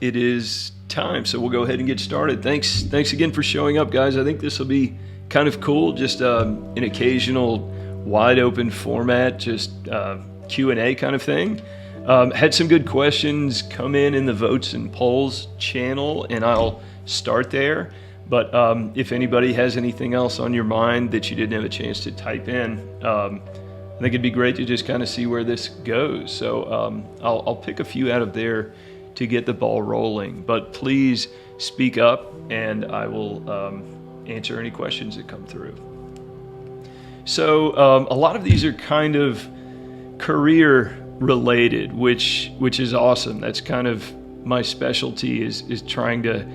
It is time, so we'll go ahead and get started. Thanks again for showing up, guys. I think this will be kind of cool, just an occasional wide open format, just Q&A kind of thing. Had some good questions come in the votes and polls channel, and I'll start there. But if anybody has anything else on your mind that you didn't have a chance to type in, I think it'd be great to just kind of see where this goes. So I'll pick a few out of there to get the ball rolling, but please speak up and I will answer any questions that come through. So a lot of these are kind of career related, which is awesome. That's kind of my specialty, is trying to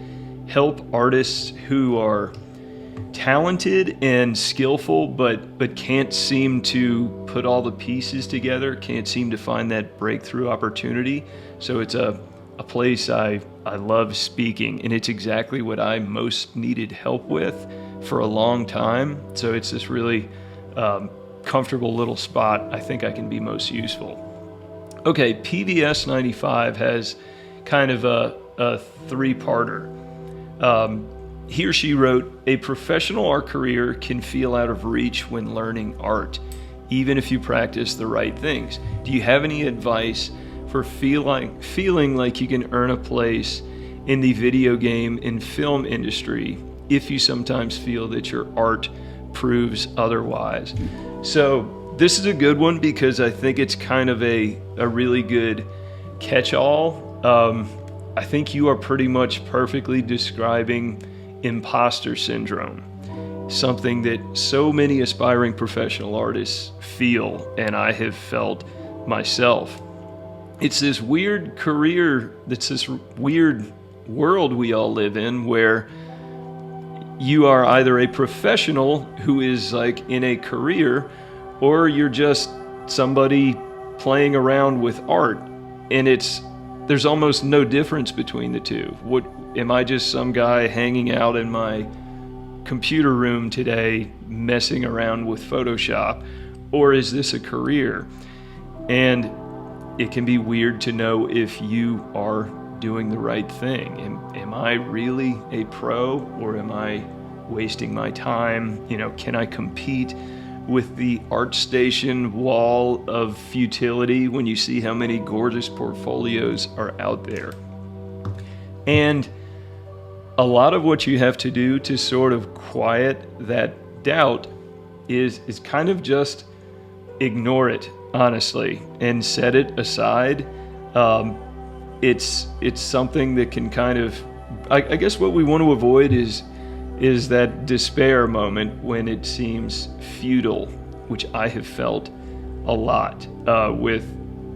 help artists who are talented and skillful, but can't seem to put all the pieces together, can't seem to find that breakthrough opportunity. So it's a place I love speaking, and it's exactly what I most needed help with for a long time. So it's this really comfortable little spot I think I can be most useful. Okay, PVS 95 has kind of a three-parter. He or she wrote, "A professional art career can feel out of reach when learning art, even if you practice the right things. Do you have any advice for feeling like you can earn a place in the video game and film industry if you sometimes feel that your art proves otherwise?" So this is a good one because I think it's kind of a really good catch-all. I think you are pretty much perfectly describing imposter syndrome, something that so many aspiring professional artists feel, and I have felt myself. It's this weird career, it's this weird world we all live in where you are either a professional who is like in a career, or you're just somebody playing around with art, and there's almost no difference between the two. Am I just some guy hanging out in my computer room today messing around with Photoshop, or is this a career? And it can be weird to know if you are doing the right thing. Am I really a pro, or am I wasting my time? Can I compete with the ArtStation wall of futility when you see how many gorgeous portfolios are out there? And a lot of what you have to do to sort of quiet that doubt is kind of just ignore it, honestly, and set it aside. It's something that can kind of, I guess what we want to avoid is that despair moment when it seems futile, which I have felt a lot with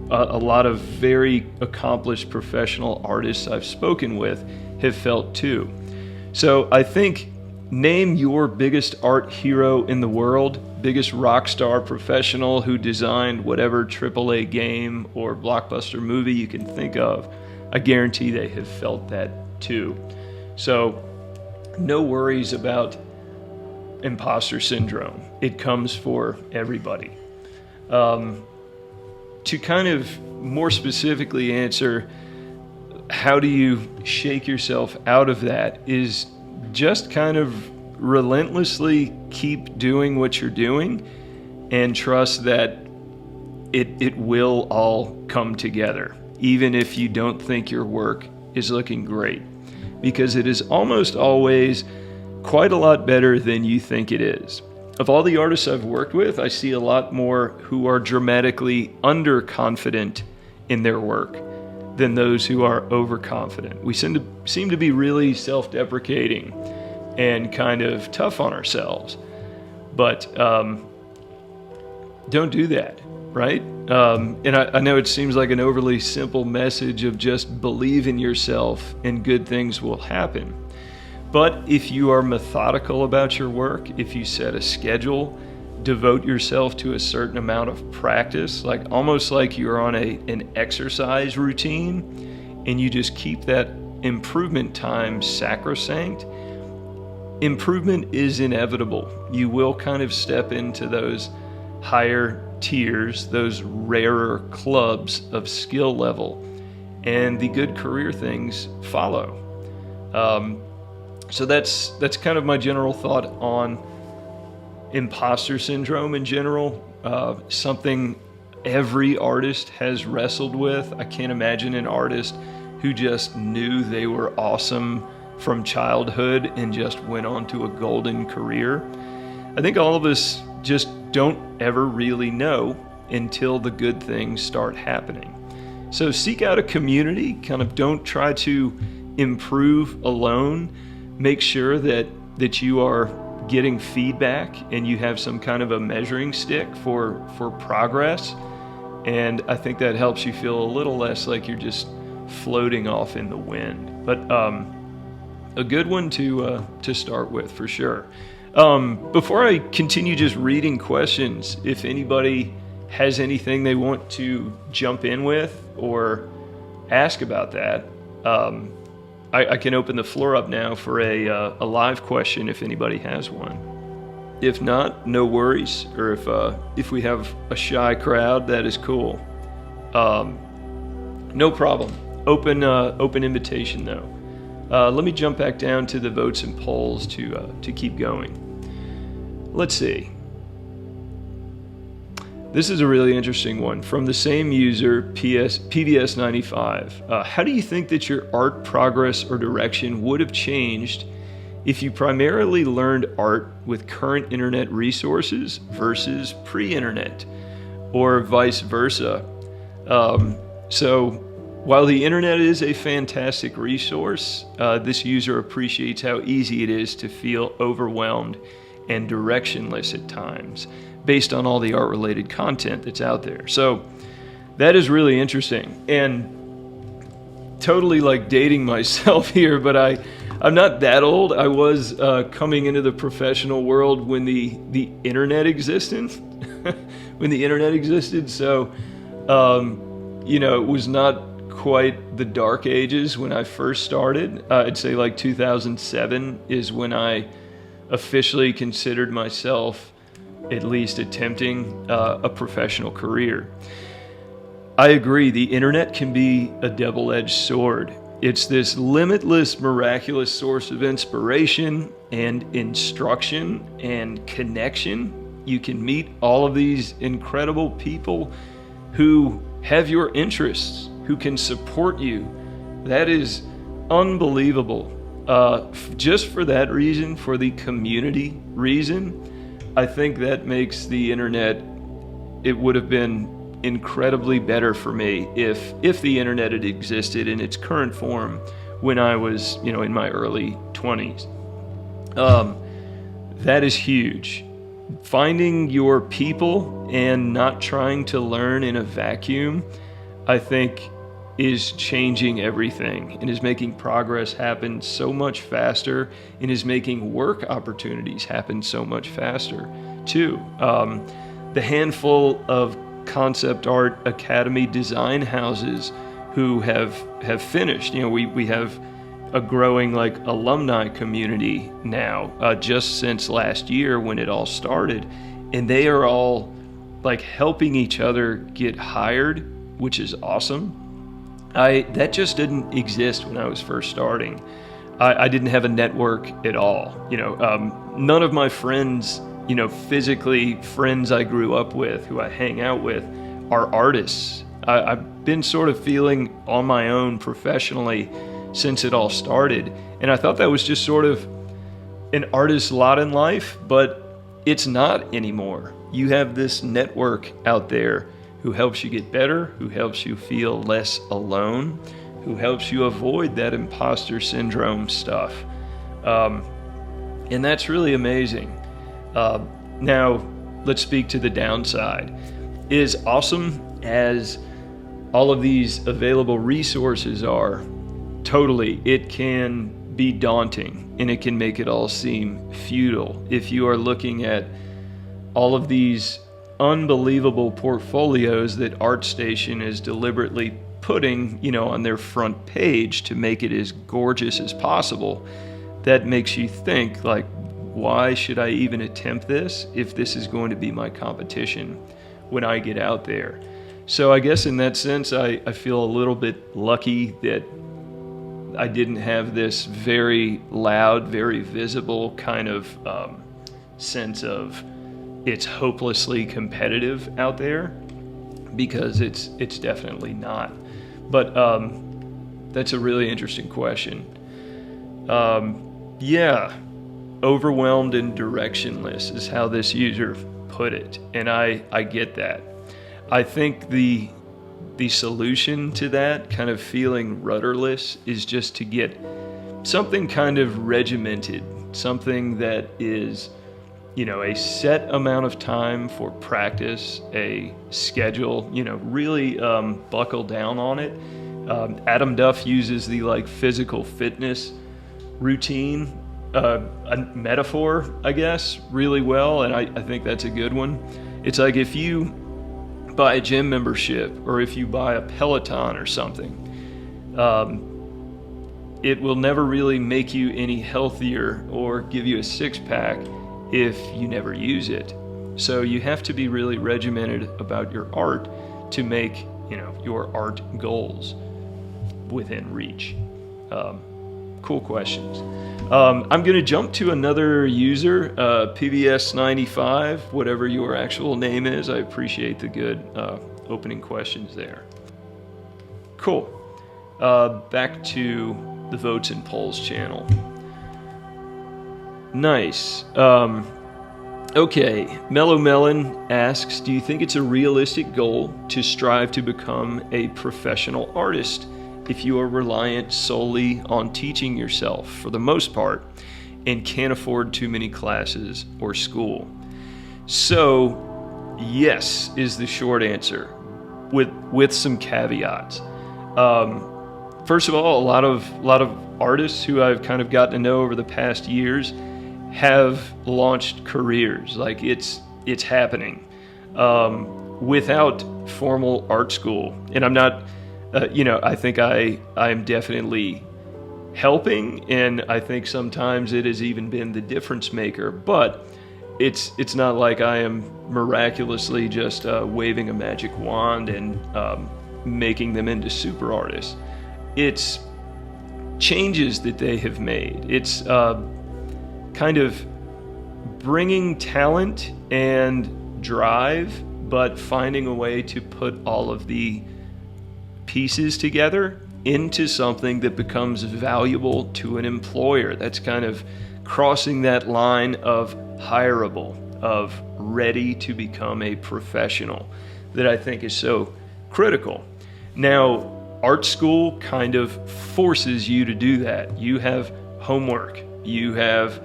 a lot of very accomplished professional artists I've spoken with have felt too. So I think, name your biggest art hero in the world, biggest rock star professional who designed whatever AAA game or blockbuster movie you can think of. I guarantee they have felt that too. So no worries about imposter syndrome. It comes for everybody. To kind of more specifically answer, how do you shake yourself out of that, is just kind of relentlessly keep doing what you're doing and trust that it will all come together, even if you don't think your work is looking great, because it is almost always quite a lot better than you think it is. Of all the artists I've worked with, I see a lot more who are dramatically underconfident in their work than those who are overconfident. We seem to be really self-deprecating and kind of tough on ourselves. But don't do that, right? And I know it seems like an overly simple message of just believe in yourself and good things will happen. But if you are methodical about your work, if you set a schedule, devote yourself to a certain amount of practice, like almost like you're on an exercise routine, and you just keep that improvement time sacrosanct, improvement is inevitable. You will kind of step into those higher tiers, those rarer clubs of skill level. and the good career things follow. So that's kind of my general thought on imposter syndrome in general. Something every artist has wrestled with. I can't imagine an artist who just knew they were awesome from childhood and just went on to a golden career. I think all of us just don't ever really know until the good things start happening. So seek out a community, kind of don't try to improve alone. Make sure that you are getting feedback and you have some kind of a measuring stick for progress. And I think that helps you feel a little less like you're just floating off in the wind. But a good one to start with for sure. Before I continue just reading questions, if anybody has anything they want to jump in with or ask about that, I can open the floor up now for a live question if anybody has one. If not, no worries. Or if we have a shy crowd, that is cool. No problem. Open invitation though. Let me jump back down to the votes and polls to keep going. Let's see. This is a really interesting one from the same user, PVS95. How do you think that your art progress or direction would have changed if you primarily learned art with current internet resources versus pre-internet, or vice versa? So while the internet is a fantastic resource, this user appreciates how easy it is to feel overwhelmed and directionless at times based on all the art-related content that's out there. So that is really interesting, and totally like dating myself here, but I'm not that old. I was coming into the professional world when the internet existed. When the internet existed, so it was not quite the dark ages when I first started. I'd say like 2007 is when I officially considered myself at least attempting a professional career. I agree, the internet can be a double-edged sword. It's this limitless, miraculous source of inspiration and instruction and connection. You can meet all of these incredible people who have your interests, who can support you. That is unbelievable. Just for that reason, for the community reason, I think that makes the internet, it would have been incredibly better for me if the internet had existed in its current form when I was, in my early 20s. That is huge. Finding your people and not trying to learn in a vacuum, I think, is changing everything and is making progress happen so much faster and is making work opportunities happen so much faster too. The handful of concept art academy design houses who have finished, we have a growing alumni community now, just since last year when it all started, and they are all helping each other get hired, which is awesome. That just didn't exist when I was first starting. I didn't have a network at all. None of my friends, physically friends I grew up with, who I hang out with, are artists. I've been sort of feeling on my own professionally since it all started. And I thought that was just sort of an artist's lot in life, but it's not anymore. You have this network out there who helps you get better, who helps you feel less alone, who helps you avoid that imposter syndrome stuff. And that's really amazing. Now, let's speak to the downside. As awesome as all of these available resources are, totally, it can be daunting and it can make it all seem futile if you are looking at all of these unbelievable portfolios that ArtStation is deliberately putting, on their front page to make it as gorgeous as possible. That makes you think, why should I even attempt this if this is going to be my competition when I get out there? So I guess in that sense, I feel a little bit lucky that I didn't have this very loud, very visible kind of sense of it's hopelessly competitive out there, because it's definitely not. But that's a really interesting question. Yeah, overwhelmed and directionless is how this user put it, and I get that. I think the solution to that kind of feeling rudderless is just to get something kind of regimented, something that is, a set amount of time for practice, a schedule, really buckle down on it. Adam Duff uses the physical fitness routine, a metaphor, I guess, really well, and I think that's a good one. It's like if you buy a gym membership, or if you buy a Peloton or something, it will never really make you any healthier or give you a six-pack if you never use it. So you have to be really regimented about your art to make your art goals within reach. Cool questions. I'm going to jump to another user, PBS95, whatever your actual name is. I appreciate the good opening questions there. Cool. Back to the Votes and Polls channel. Nice. Okay, Mellow Melon asks, do you think it's a realistic goal to strive to become a professional artist if you are reliant solely on teaching yourself for the most part and can't afford too many classes or school? So, yes is the short answer, with some caveats. First of all, a lot of artists who I've kind of gotten to know over the past years have launched careers. Like it's happening without formal art school, and I'm not. I think I am definitely helping, and I think sometimes it has even been the difference maker. But it's not like I am miraculously just waving a magic wand and making them into super artists. It's changes that they have made. It's kind of bringing talent and drive, but finding a way to put all of the pieces together into something that becomes valuable to an employer. That's kind of crossing that line of hireable, of ready to become a professional, that I think is so critical. Now, art school kind of forces you to do that. You have homework, you have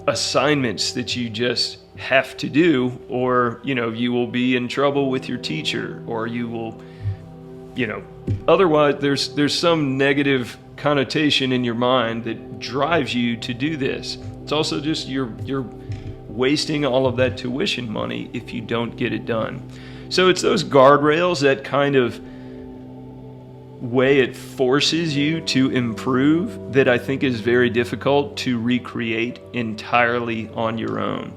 assignments that you just have to do, or you will be in trouble with your teacher, or you will otherwise there's some negative connotation in your mind that drives you to do this. It's also just you're wasting all of that tuition money if you don't get it done. So it's those guardrails, that kind of way it forces you to improve, that I think is very difficult to recreate entirely on your own.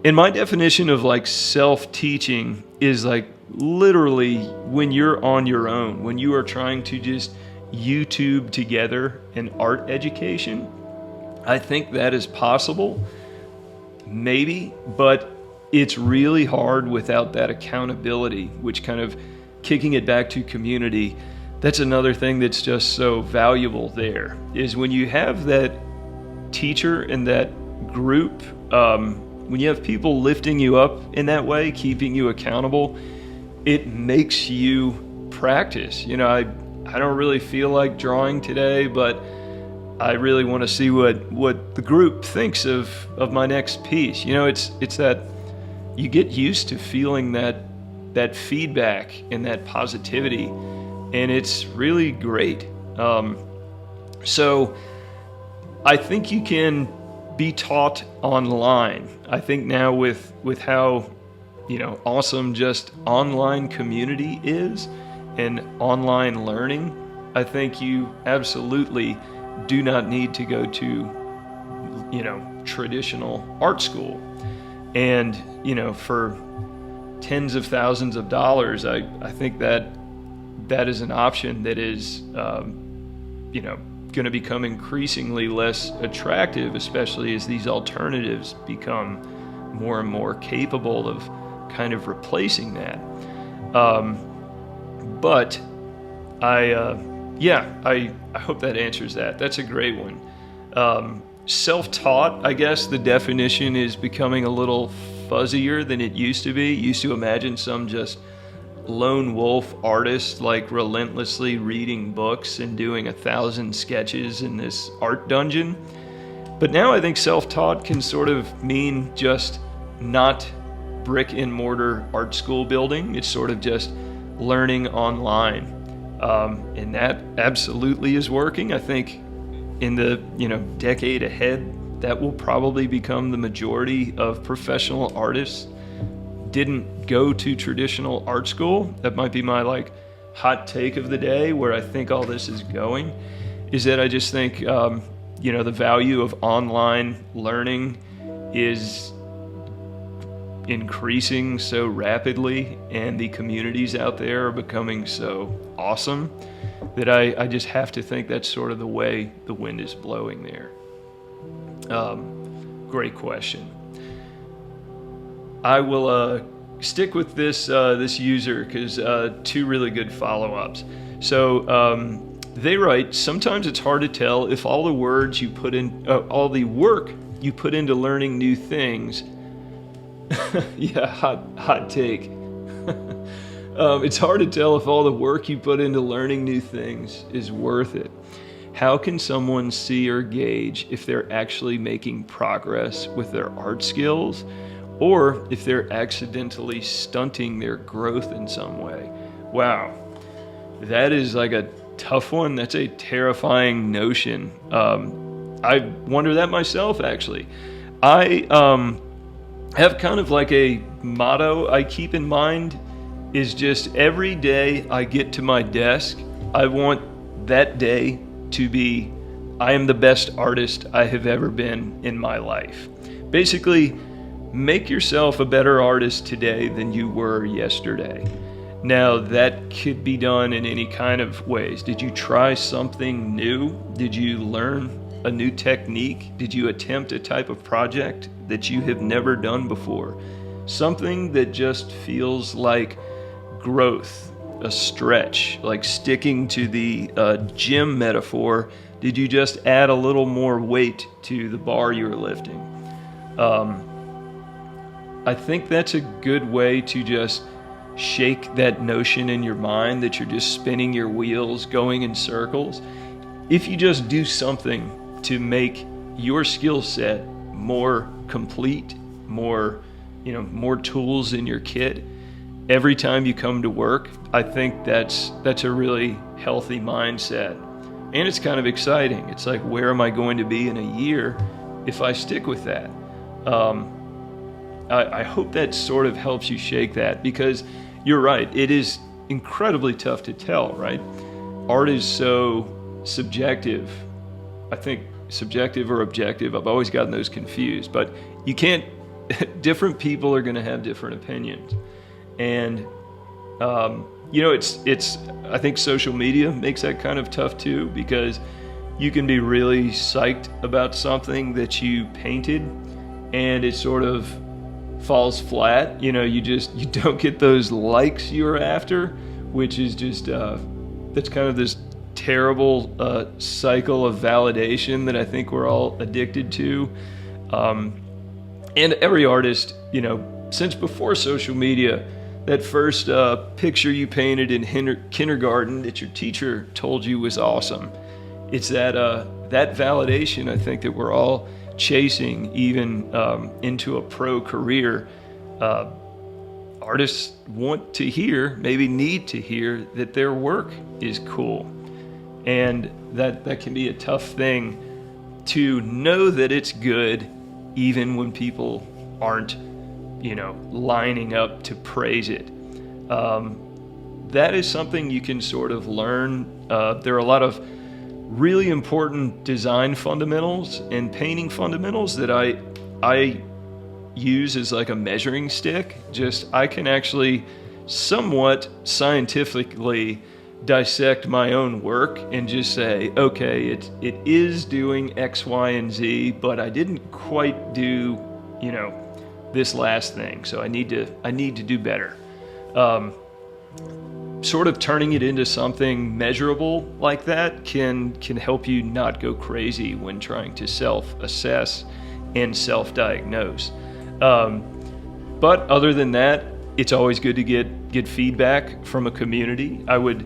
And my definition of self-teaching is literally when you're on your own, when you are trying to just YouTube together an art education. I think that is possible, maybe, but it's really hard without that accountability, which kind of kicking it back to community. That's another thing that's just so valuable there, is when you have that teacher and that group, when you have people lifting you up in that way, keeping you accountable, it makes you practice. I don't really feel like drawing today, but I really want to see what the group thinks of my next piece. It's that you get used to feeling that feedback and that positivity, and it's really great. So I think you can be taught online. I think now with how awesome just online community is and online learning, I think you absolutely do not need to go to traditional art school. And for tens of thousands of dollars, I think that is an option that is, going to become increasingly less attractive, especially as these alternatives become more and more capable of kind of replacing that. But I hope that answers that. That's a great one. Self-taught, I guess the definition is becoming a little fuzzier than it used to be. Used to imagine some just lone wolf artist like relentlessly reading books and doing 1,000 sketches in this art dungeon. But now I think self-taught can sort of mean just not brick and mortar art school building. It's sort of just learning online. And that absolutely is working. I think in the decade ahead, that will probably become the majority of professional artists didn't go to traditional art school. That might be my hot take of the day, where I think all this is going, is that I just think the value of online learning is increasing so rapidly, and the communities out there are becoming so awesome that I just have to think that's sort of the way the wind is blowing there. Great question. I will stick with this user because two really good follow-ups. So they write, sometimes it's hard to tell if all the work you put into learning new things. Yeah, hot take. It's hard to tell if all the work you put into learning new things is worth it. How can someone see or gauge if they're actually making progress with their art skills, or if they're accidentally stunting their growth in some way? Wow, that is like a tough one. That's a terrifying notion. I wonder that myself, actually. I have kind of like a motto I keep in mind, is just every day I get to my desk, I want that day to be, I am the best artist I have ever been in my life. Basically, make yourself a better artist today than you were yesterday. Now, that could be done in any kind of ways. Did you try something new? Did you learn a new technique? Did you attempt a type of project that you have never done before? Something that just feels like growth, a stretch, like sticking to the gym metaphor. Did you just add a little more weight to the bar you're lifting? I think that's a good way to just shake that notion in your mind that you're just spinning your wheels, going in circles. If you just do something to make your skill set more complete, more tools in your kit, every time you come to work, I think that's a really healthy mindset. And it's kind of exciting. It's like, where am I going to be in a year if I stick with that? I hope that sort of helps you shake that, because you're right, it is incredibly tough to tell, right? Art is so subjective. I think subjective or objective, I've always gotten those confused, but you can't, different people are going to have different opinions. And, it's, I think social media makes that kind of tough too, because you can be really psyched about something that you painted and it sort of falls flat. You don't get those likes you were after, which is just, that's kind of this terrible cycle of validation that I think we're all addicted to. And every artist, since before social media, that first picture you painted in kindergarten that your teacher told you was awesome, it's that validation, I think, that we're all chasing, even into a pro career. Artists want to hear, maybe need to hear, that their work is cool. And that can be a tough thing to know that it's good, even when people aren't, lining up to praise it. That is something you can sort of learn. There are a lot of really important design fundamentals and painting fundamentals that I use as like a measuring stick. Just I can actually somewhat scientifically dissect my own work and just say, okay, it is doing X, Y, and Z, but I didn't quite do, this last thing. So I need to do better. Sort of turning it into something measurable like that can help you not go crazy when trying to self-assess and self-diagnose. But other than that, it's always good to get feedback from a community. I would,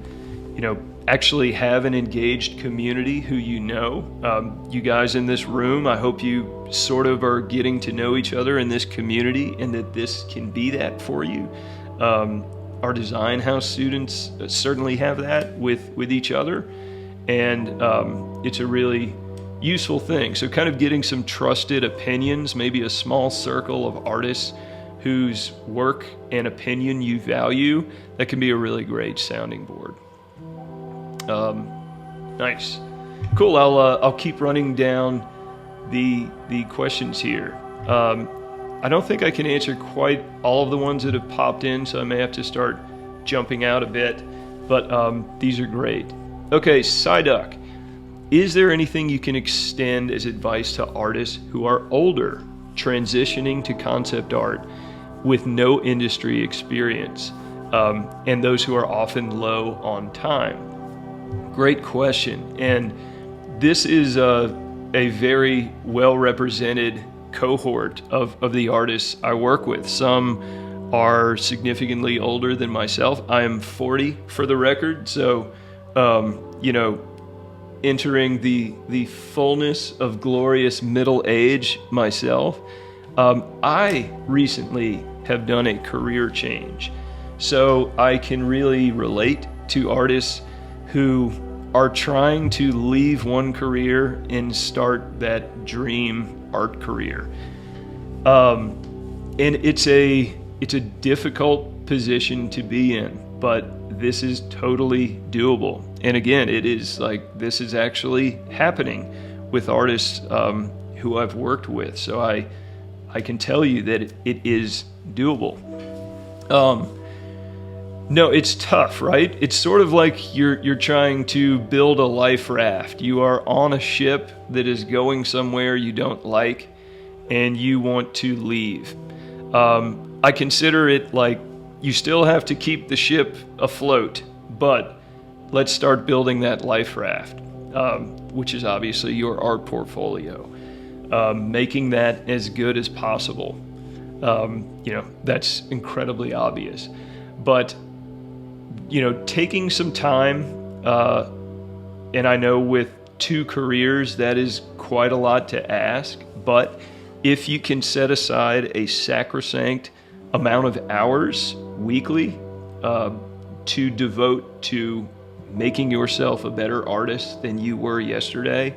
actually have an engaged community who you guys in this room, I hope you sort of are getting to know each other in this community and that this can be that for you. Our design house students certainly have that with each other, and it's a really useful thing. So kind of getting some trusted opinions, maybe a small circle of artists whose work and opinion you value, that can be a really great sounding board. Nice. Cool. I'll keep running down the questions here. I don't think I can answer quite all of the ones that have popped in, so I may have to start jumping out a bit, but these are great. Okay, Psyduck. Is there anything you can extend as advice to artists who are older, transitioning to concept art with no industry experience, and those who are often low on time? Great question. And this is a very well represented cohort of the artists I work with. Some are significantly older than myself. I am 40 for the record, so entering the fullness of glorious middle age myself. I recently have done a career change, so I can really relate to artists who are trying to leave one career and start that dream art career. And it's a difficult position to be in, but this is totally doable. And again, this is actually happening with artists who I've worked with. So I can tell you that it is doable. No, it's tough, right? It's sort of like you're trying to build a life raft. You are on a ship that is going somewhere you don't like, and you want to leave. I consider it like you still have to keep the ship afloat, but let's start building that life raft, which is obviously your art portfolio. Making that as good as possible. That's incredibly obvious. But taking some time, and I know with 2 careers, that is quite a lot to ask, but if you can set aside a sacrosanct amount of hours weekly to devote to making yourself a better artist than you were yesterday,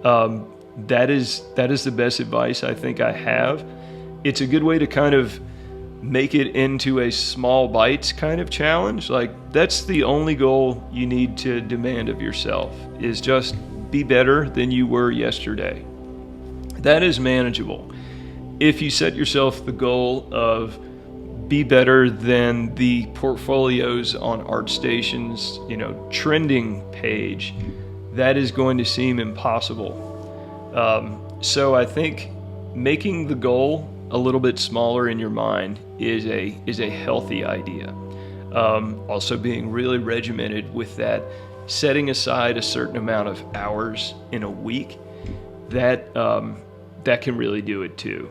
that is the best advice I think I have. It's a good way to kind of make it into a small bites kind of challenge. Like, that's the only goal you need to demand of yourself, is just be better than you were yesterday. That is manageable. If you set yourself the goal of be better than the portfolios on ArtStation's, trending page, that is going to seem impossible. So I think making the goal a little bit smaller in your mind is a healthy idea. Also being really regimented with that, setting aside a certain amount of hours in a week, that can really do it too.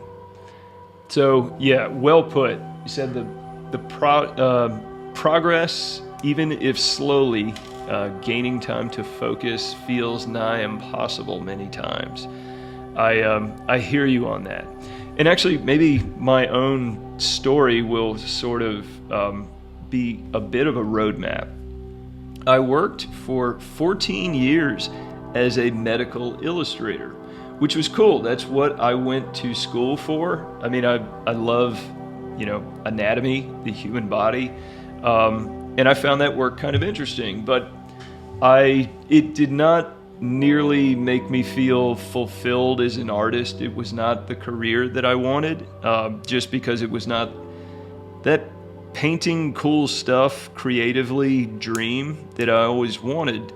So yeah, well put. You said the progress, even if slowly, gaining time to focus feels nigh impossible many times. I hear you on that. And actually, maybe my own story will sort of be a bit of a roadmap. I worked for 14 years as a medical illustrator, which was cool. That's what I went to school for. I mean, I love, anatomy, the human body, and I found that work kind of interesting. But it did not nearly make me feel fulfilled as an artist. It was not the career that I wanted, just because it was not that painting cool stuff creatively dream that I always wanted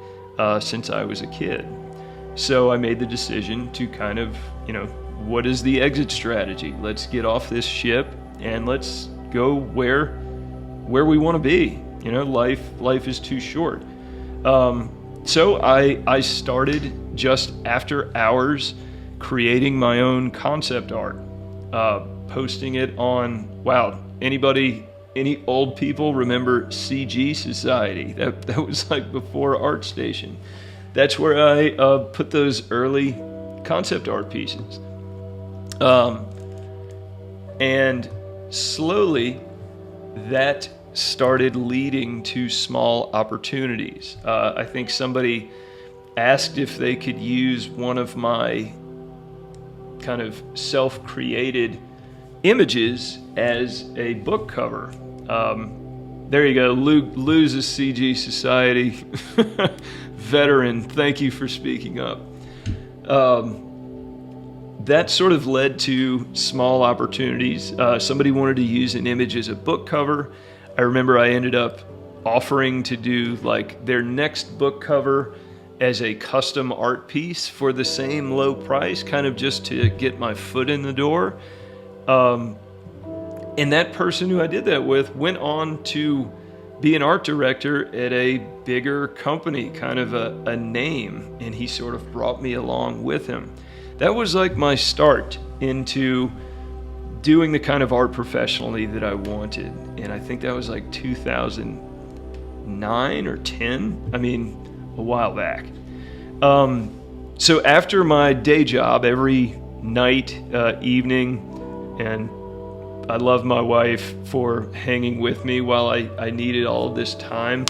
since I was a kid. So I made the decision to kind of, what is the exit strategy? Let's get off this ship and let's go where we want to be. Life is too short. So I started just after hours creating my own concept art, posting it on, any old people remember CG Society? That was like before ArtStation. That's where I put those early concept art pieces. And slowly that started leading to small opportunities. I think somebody asked if they could use one of my kind of self-created images as a book cover. There you go, Lou's a CG Society veteran. Thank you for speaking up. That sort of led to small opportunities. Somebody wanted to use an image as a book cover. I remember I ended up offering to do like their next book cover as a custom art piece for the same low price, kind of just to get my foot in the door. And that person who I did that with went on to be an art director at a bigger company, kind of a name, and he sort of brought me along with him. That was like my start into doing the kind of art professionally that I wanted. And I think that was like 2009 or 10. I mean, a while back. So after my day job, every night, evening, and I love my wife for hanging with me while I needed all of this time.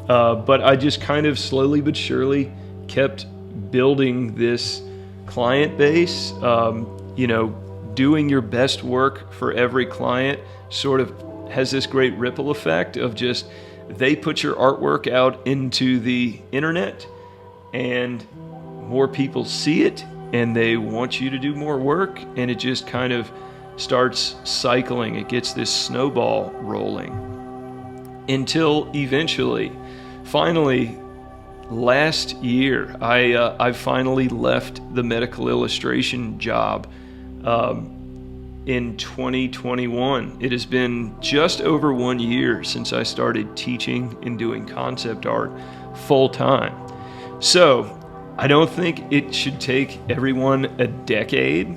But I just kind of slowly but surely kept building this client base. Doing your best work for every client sort of has this great ripple effect of just, they put your artwork out into the internet and more people see it and they want you to do more work, and it just kind of starts cycling. It gets this snowball rolling until eventually, finally, last year, I finally left the medical illustration job in 2021. It has been just over 1 year since I started teaching and doing concept art full time. So I don't think it should take everyone a decade.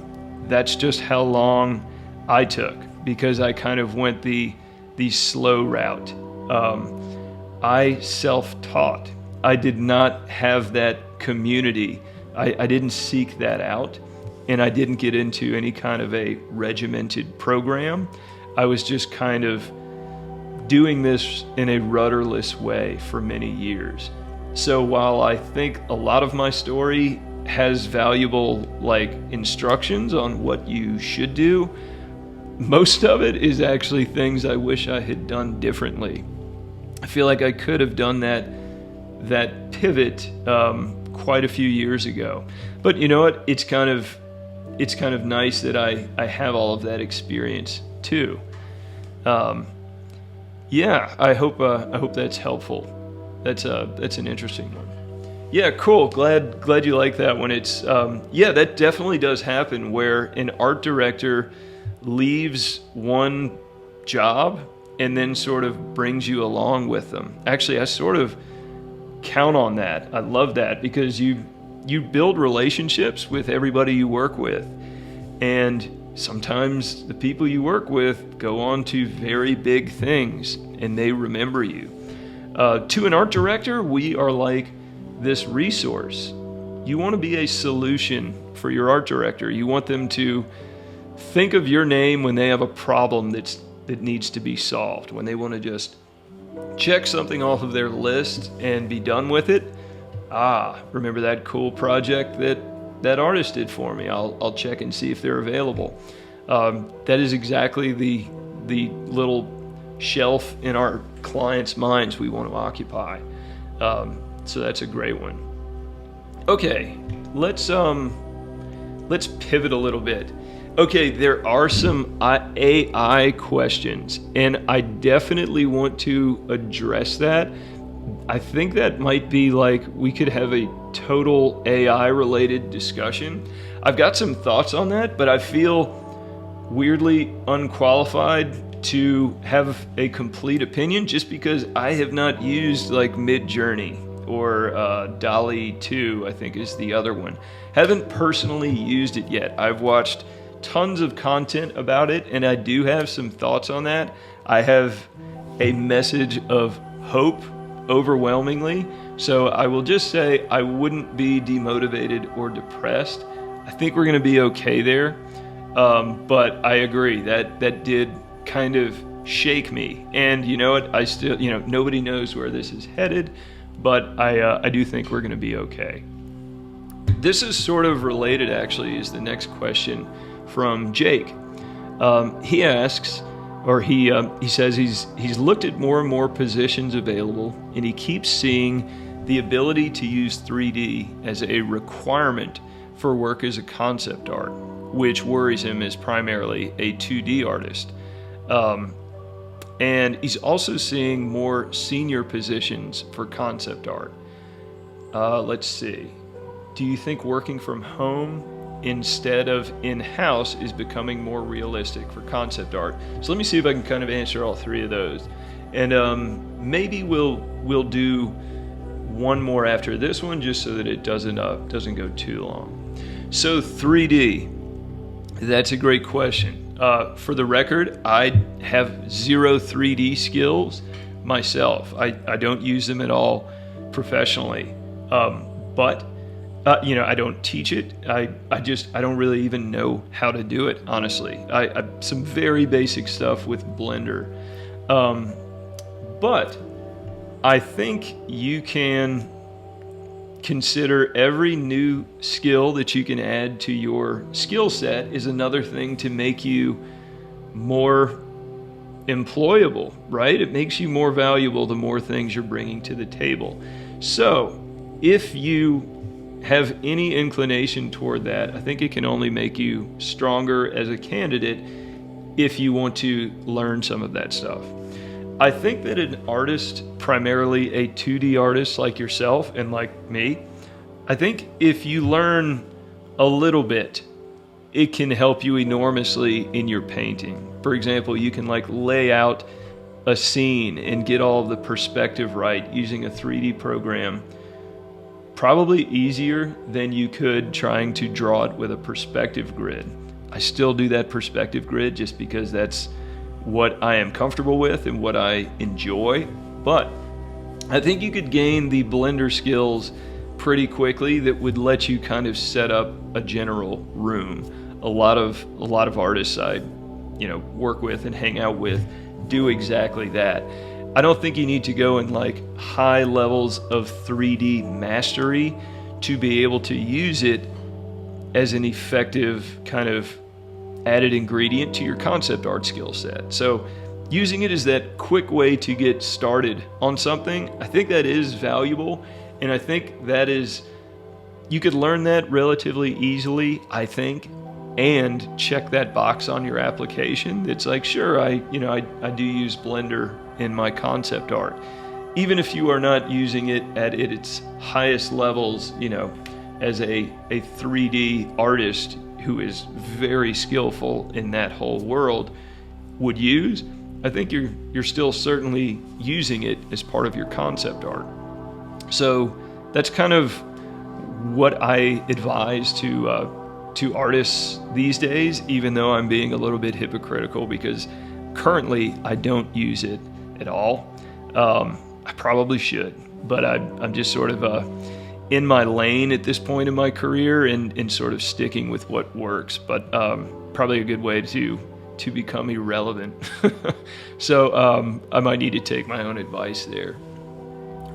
That's just how long I took, because I kind of went the slow route. I self-taught. I did not have that community. I didn't seek that out, and I didn't get into any kind of a regimented program. I was just kind of doing this in a rudderless way for many years. So while I think a lot of my story has valuable instructions on what you should do, most of it is actually things I wish I had done differently. I feel like I could have done that pivot quite a few years ago. But you know what? It's kind of nice that I have all of that experience too. Yeah, I hope that's helpful. That's an interesting one. Yeah, cool. Glad you like that one. It's that definitely does happen, where an art director leaves one job and then sort of brings you along with them. Actually, I sort of count on that. I love that, because you build relationships with everybody you work with, and sometimes the people you work with go on to very big things and they remember you. To an art director, we are like this resource. You want to be a solution for your art director. You want them to think of your name when they have a problem that needs to be solved, when they want to just check something off of their list and be done with it. Remember that cool project that artist did for me? I'll check and see if they're available. That is exactly the little shelf in our clients' minds we want to occupy. So that's a great one. Okay, let's pivot a little bit. Okay, there are some AI questions, and I definitely want to address that. I think that might be like we could have a total AI related discussion. I've got some thoughts on that, but I feel weirdly unqualified to have a complete opinion just because I have not used like Mid-Journey or DALL-E 2, I think is the other one. Haven't personally used it yet. I've watched tons of content about it, and I do have some thoughts on that. I have a message of hope overwhelmingly, so I will just say I wouldn't be demotivated or depressed. I think we're going to be okay there, but I agree that did kind of shake me. And you know what? I still, nobody knows where this is headed, but I do think we're going to be okay. This is sort of related, actually, is the next question from Jake. He asks, or he says he's looked at more and more positions available, and he keeps seeing the ability to use 3D as a requirement for work as a concept art, which worries him as primarily a 2D artist. And he's also seeing more senior positions for concept art. Let's see. Do you think working from home instead of in-house is becoming more realistic for concept art? So let me see if I can kind of answer all three of those. And maybe we'll do one more after this one just so that it doesn't go too long. So 3D, that's a great question. For the record, I have zero 3D skills myself. I don't use them at all professionally. But I don't teach it. I don't really even know how to do it, honestly. I some very basic stuff with Blender. But I think you can consider every new skill that you can add to your skill set is another thing to make you more employable, right? It makes you more valuable the more things you're bringing to the table. So if you have any inclination toward that, I think it can only make you stronger as a candidate if you want to learn some of that stuff. I think that an artist, primarily a 2D artist like yourself and like me, I think if you learn a little bit, it can help you enormously in your painting. For example, you can like lay out a scene and get all of the perspective right using a 3D program. Probably easier than you could trying to draw it with a perspective grid. I still do that perspective grid just because that's what I am comfortable with and what I enjoy. But I think you could gain the Blender skills pretty quickly that would let you kind of set up a general room. A lot of artists I work with and hang out with do exactly that. I don't think you need to go in like high levels of 3D mastery to be able to use it as an effective kind of added ingredient to your concept art skill set. So using it as that quick way to get started on something, I think that is valuable. And I think that is, you could learn that relatively easily, I think, and check that box on your application. It's like, sure, I do use Blender in my concept art. Even if you are not using it at its highest levels, as a 3D artist who is very skillful in that whole world would use, I think you're still certainly using it as part of your concept art. So that's kind of what I advise to artists these days, even though I'm being a little bit hypocritical because currently I don't use it at all. I probably should, but I'm just sort of in my lane at this point in my career and sort of sticking with what works, but probably a good way to become irrelevant. So I might need to take my own advice there.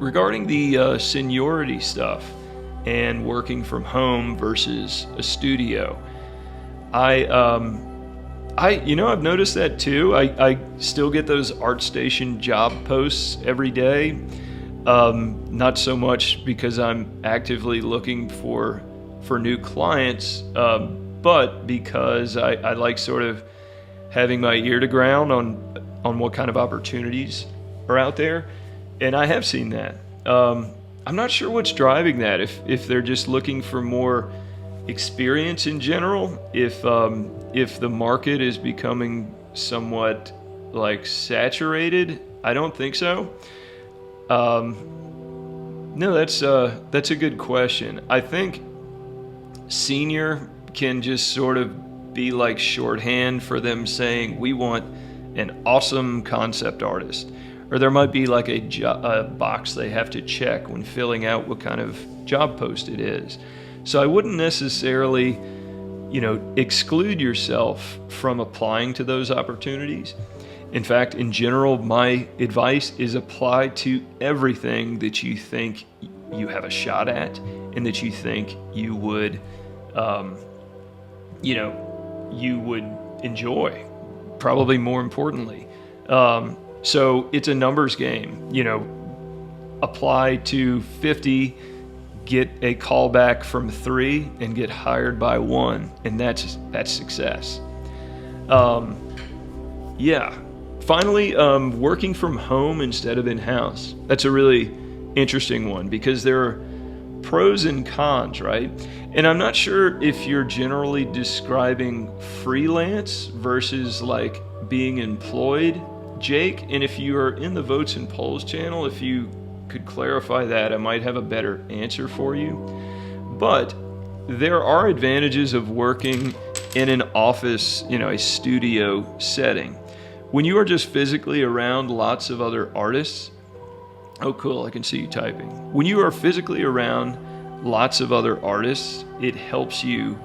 Regarding the seniority stuff and working from home versus a studio, I've noticed that too. I still get those ArtStation job posts every day. Not so much because I'm actively looking for new clients, but because I like sort of having my ear to ground on what kind of opportunities are out there, and I have seen that. I'm not sure what's driving that. If they're just looking for more experience in general, if the market is becoming somewhat like saturated, I don't think so. No, that's a good question. I think senior can just sort of be like shorthand for them saying we want an awesome concept artist, or there might be like a box they have to check when filling out what kind of job post it is. So I wouldn't necessarily, exclude yourself from applying to those opportunities. In fact, in general, my advice is apply to everything that you think you have a shot at and that you think you would, you would enjoy, probably more importantly. So it's a numbers game, apply to 50, get a call back from 3, and get hired by 1, and that's success. Finally, working from home instead of in-house. That's a really interesting one because there are pros and cons, right? And I'm not sure if you're generally describing freelance versus like being employed, Jake. And if you are in the Votes and Polls channel, if you could clarify that, I might have a better answer for you. But there are advantages of working in an office, a studio setting. When you are just physically around lots of other artists, oh cool, I can see you typing. When you are physically around lots of other artists, it helps you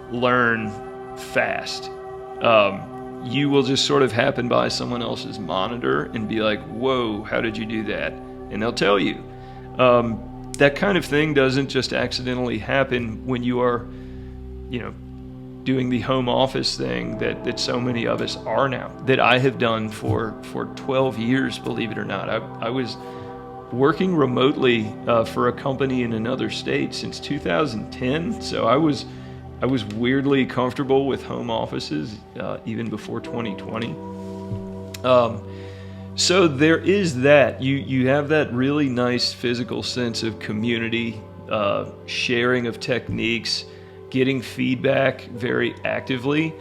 learn fast. You will just sort of happen by someone else's monitor and be like, whoa, how did you do that? And they'll tell you. That kind of thing doesn't just accidentally happen when you are, doing the home office thing that so many of us are now, that I have done for 12 years, believe it or not. I was working remotely for a company in another state since 2010, so I was weirdly comfortable with home offices even before 2020. So there is that. You have that really nice physical sense of community, sharing of techniques, getting feedback very actively,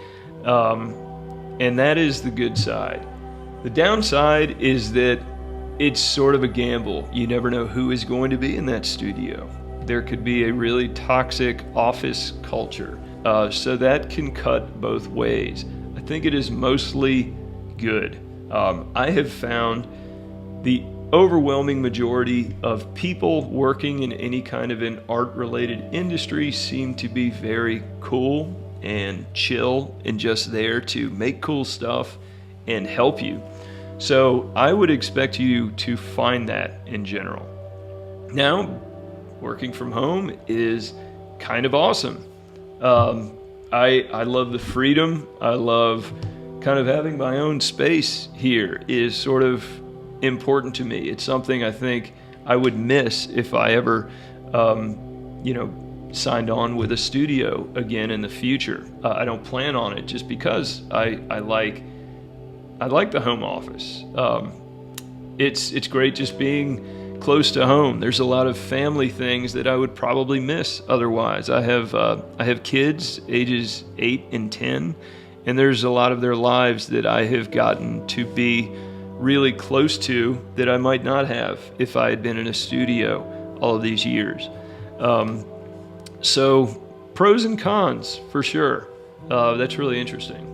and that is the good side. The downside is that it's sort of a gamble. You never know who is going to be in that studio. There could be a really toxic office culture, so that can cut both ways. I think it is mostly good. I have found the overwhelming majority of people working in any kind of an art-related industry seem to be very cool and chill and just there to make cool stuff and help you. So I would expect you to find that in general. Now, working from home is kind of awesome. I love the freedom. I love kind of having my own space here is sort of important to me. It's something I think I would miss if I ever, signed on with a studio again in the future. I don't plan on it just because I like the home office. It's great just being close to home. There's a lot of family things that I would probably miss otherwise. I have kids ages 8 and 10, and there's a lot of their lives that I have gotten to be really close to that I might not have if I had been in a studio all of these years. So pros and cons for sure. That's really interesting.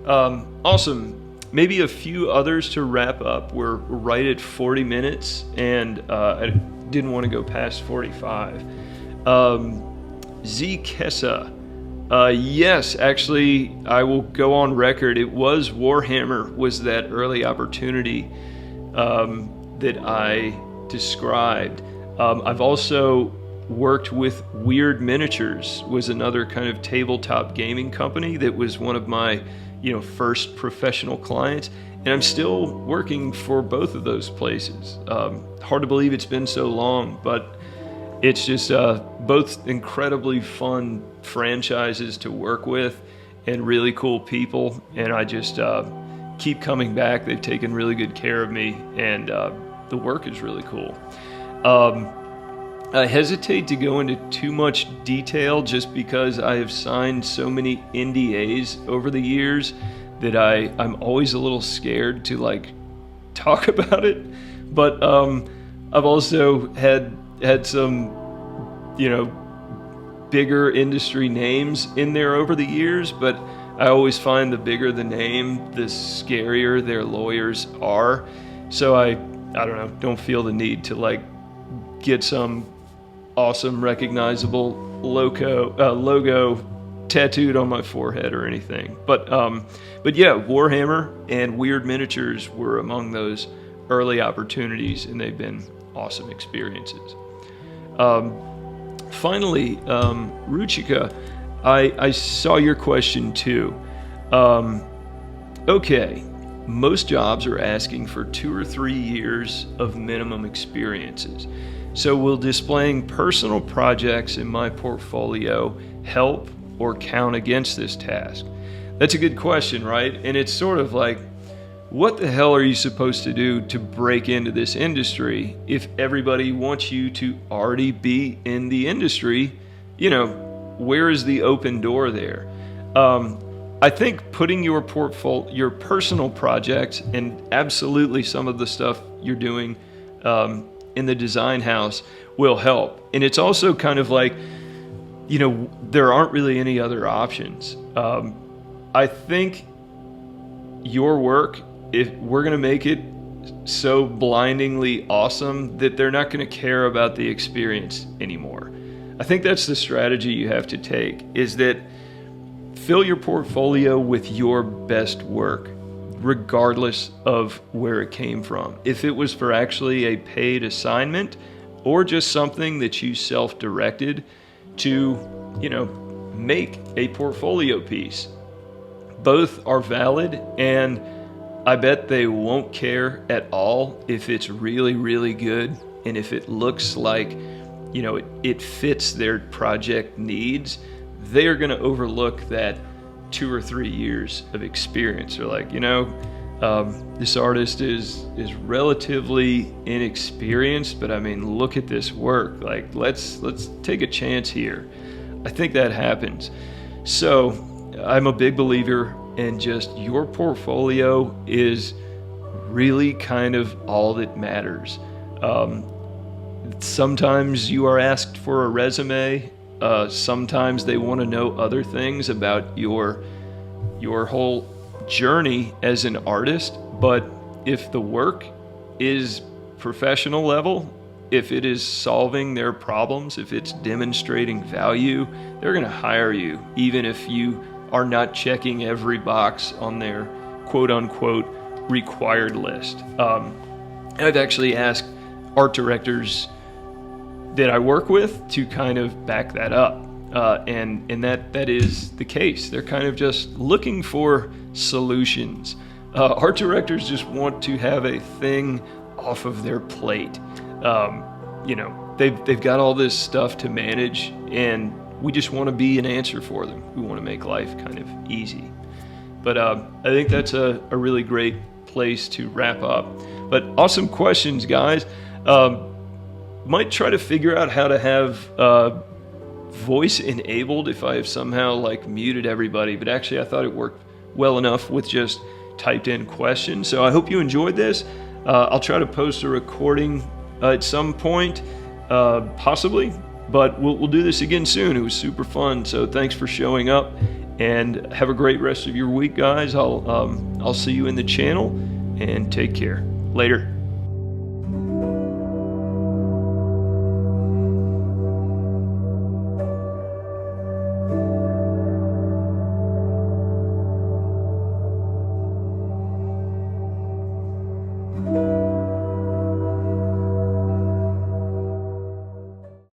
Awesome. Maybe a few others to wrap up. We're right at 40 minutes, and I didn't want to go past 45. Z Kessa. Yes, actually, I will go on record. It was Warhammer was that early opportunity that I described. I've also worked with Weird Miniatures, was another kind of tabletop gaming company that was one of my first professional clients. and I'm still working for both of those places. Hard to believe it's been so long, but it's just both incredibly fun franchises to work with and really cool people, and I just keep coming back. They've taken really good care of me, and the work is really cool. I hesitate to go into too much detail just because I have signed so many NDAs over the years that I'm always a little scared to like talk about it. But I've also had some, bigger industry names in there over the years, but I always find the bigger the name, the scarier their lawyers are. So I don't feel the need to like get some awesome recognizable logo tattooed on my forehead or anything. But yeah, Warhammer and Weird Miniatures were among those early opportunities, and they've been awesome experiences. Finally, Ruchika, I saw your question too. Okay, most jobs are asking for 2 or 3 years of minimum experiences. So will displaying personal projects in my portfolio help or count against this task? That's a good question, right? And it's sort of like, what the hell are you supposed to do to break into this industry if everybody wants you to already be in the industry? Where is the open door there? I think putting your personal projects, and absolutely some of the stuff you're doing in the design house will help. And it's also kind of like, there aren't really any other options. I think your work, if we're going to make it so blindingly awesome that they're not going to care about the experience anymore. I think that's the strategy you have to take, is that fill your portfolio with your best work, regardless of where it came from. If it was for actually a paid assignment or just something that you self-directed to, make a portfolio piece, both are valid, and I bet they won't care at all if it's really, really good, and if it looks like, it fits their project needs. They are going to overlook that 2 or 3 years of experience. They're like, this artist is relatively inexperienced, but I mean, look at this work. Like, let's take a chance here. I think that happens. So I'm a big believer in just your portfolio is really kind of all that matters. Sometimes you are asked for a resume. Sometimes they want to know other things about your whole journey as an artist. But if the work is professional level, if it is solving their problems, if it's demonstrating value, they're going to hire you, even if you are not checking every box on their quote-unquote required list. I've actually asked art directors that I work with to kind of back that up, and that is the case. They're kind of just looking for solutions. Art directors just want to have a thing off of their plate. They've got all this stuff to manage, and we just want to be an answer for them. We want to make life kind of easy. But I think that's a really great place to wrap up. But awesome questions, guys. Might try to figure out how to have voice enabled if I have somehow like muted everybody. But actually, I thought it worked well enough with just typed in questions. So I hope you enjoyed this. I'll try to post a recording at some point, possibly. But we'll do this again soon. It was super fun. So thanks for showing up, and have a great rest of your week, guys. I'll see you in the channel, and take care. Later.